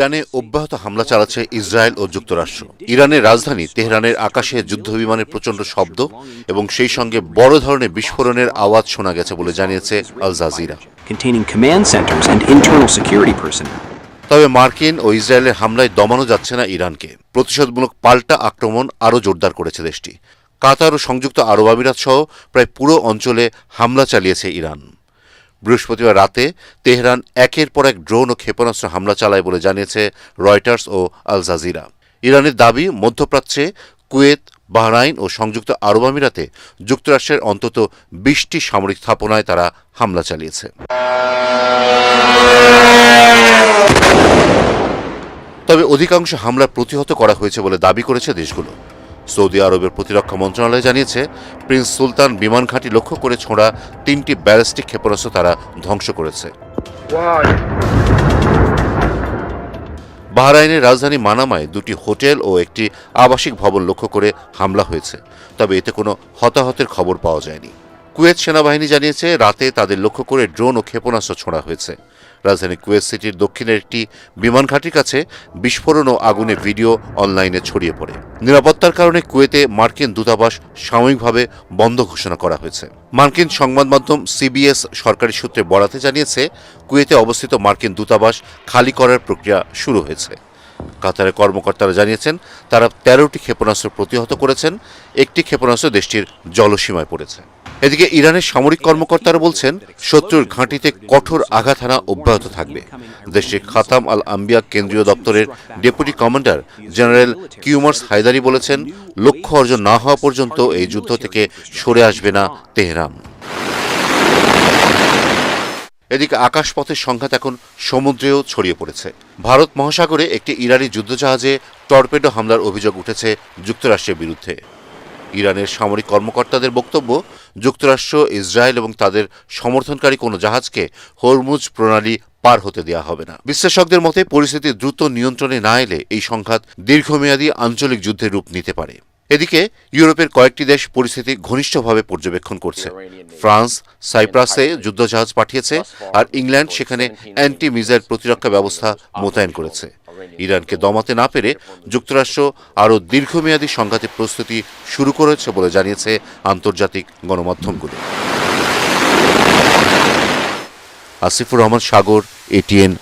ইরানে অব্যাহত হামলা চালাচ্ছে ইসরায়েল ও যুক্তরাষ্ট্র। ইরানের রাজধানী তেহরানের আকাশে যুদ্ধবিমানের প্রচণ্ড শব্দ এবং সেই সঙ্গে বড় ধরনের বিস্ফোরণের আওয়াজ শোনা গেছে বলে জানিয়েছে আল জাজিরা। তবে মার্কিন ও ইসরায়েলের হামলায় দমানো যাচ্ছে না ইরানকে। প্রতিশোধমূলক পাল্টা আক্রমণ আরও জোরদার করেছে দেশটি। কাতার ও সংযুক্ত আরব আমিরাত সহ প্রায় পুরো অঞ্চলে হামলা চালিয়েছে ইরান। বৃহস্পতিবার রাতে তেহরান একের পর এক ড্রোন ও ক্ষেপণাস্ত্র হামলা চালায় বলে জানিয়েছে রয়টার্স ও আল জাজিরা। ইরানের দাবি, মধ্যপ্রাচ্যে কুয়েত, বাহরাইন ও সংযুক্ত আরব আমিরাতে যুক্তরাষ্ট্রের অন্তত 20টি সামরিক স্থাপনায় তারা হামলা চালিয়েছে। তবে অধিকাংশ হামলা প্রতিহত করা হয়েছে বলে দাবি করেছে দেশগুলো। সৌদি আরবের প্রতিরক্ষা মন্ত্রণালয় জানিয়েছে, প্রিন্স সুলতান বিমান ঘাঁটি লক্ষ্য করে ছোড়া 3টি ব্যালিস্টিক ক্ষেপণাস্ত্র তারা ধ্বংস করেছে। বাহরাইনের রাজধানী মানামায় 2টি হোটেল ও একটি আবাসিক ভবন লক্ষ্য করে হামলা হয়েছে, তবে এতে কোনো হতাহতের খবর পাওয়া যায়নি। কুয়েত সেনাবাহিনী জানিয়েছে, রাতে তাদের লক্ষ্য করে ড্রোন ও ক্ষেপণাস্ত্র ছোড়া হয়েছে। রাজধানী কুয়েত সিটির দক্ষিণের একটি বিমান ঘাঁটির কাছে বিস্ফোরণ ও আগুনের ভিডিও অনলাইনে ছড়িয়ে পড়ে। নিরাপত্তার কারণে কুয়েতে মার্কিন দূতাবাস সাময়িকভাবে বন্ধ ঘোষণা করা হয়েছে। মার্কিন সংবাদ মাধ্যম সিবিএস সরকারি সূত্রে বরাতে জানিয়েছে, কুয়েতে অবস্থিত মার্কিন দূতাবাস খালি করার প্রক্রিয়া শুরু হয়েছে। কাতারের কর্মকর্তারা জানিয়েছেন, তারা 13টি ক্ষেপণাস্ত্র প্রতিহত করেছেন। একটি ক্ষেপণাস্ত্র দেশটির জলসীমায় পড়েছে। এদিকে ইরানের সামরিক কর্মকর্তারা বলছেন, শত্রুর ঘাঁটিতে কঠোর আঘাত হানা অব্যাহত থাকবে। দেশটির খাতাম আল আম্বিয়া কেন্দ্রীয় দপ্তরের deputy commander general Kiumars Heydari বলেছেন, লক্ষ্য অর্জন না হওয়া পর্যন্ত এই যুদ্ধ থেকে সরে আসবে না তেহরান। এদিকে আকাশপথের সংঘাত এখন সমুদ্রেও ছড়িয়ে পড়েছে। ভারত মহাসাগরে একটি ইরানি যুদ্ধজাহাজে টর্পেডো হামলার অভিযোগ উঠেছে যুক্তরাষ্ট্রের বিরুদ্ধে। ইরানের সামরিক কর্মকর্তাদের বক্তব্য, যুক্তরাষ্ট্র, ইসরায়েল এবং তাদের সমর্থনকারী কোনো জাহাজকে হরমুজ প্রণালী পার হতে দেওয়া হবে না। বিশ্লেষকদের মতে, পরিস্থিতি দ্রুত নিয়ন্ত্রণে না এলে এই সংঘাত দীর্ঘমেয়াদী আঞ্চলিক যুদ্ধের রূপ নিতে পারে। এদিকে ইউরোপের কয়েকটি দেশ পরিস্থিতি ঘনিষ্ঠভাবে পর্যবেক্ষণ করছে। ফ্রান্স সাইপ্রাসে যুদ্ধজাহাজ পাঠিয়েছে, আর ইংল্যান্ড সেখানে অ্যান্টি মিসাইল প্রতিরক্ষা ব্যবস্থা মোতায়েন করেছে। ইরানকে দমাতে না পেরে যুক্তরাষ্ট্র আরও দীর্ঘমেয়াদী সংঘাতের প্রস্তুতি শুরু করেছে বলে জানিয়েছে আন্তর্জাতিক গণমাধ্যমগুলো। আসিফুর রহমান সাগর, এটিএন।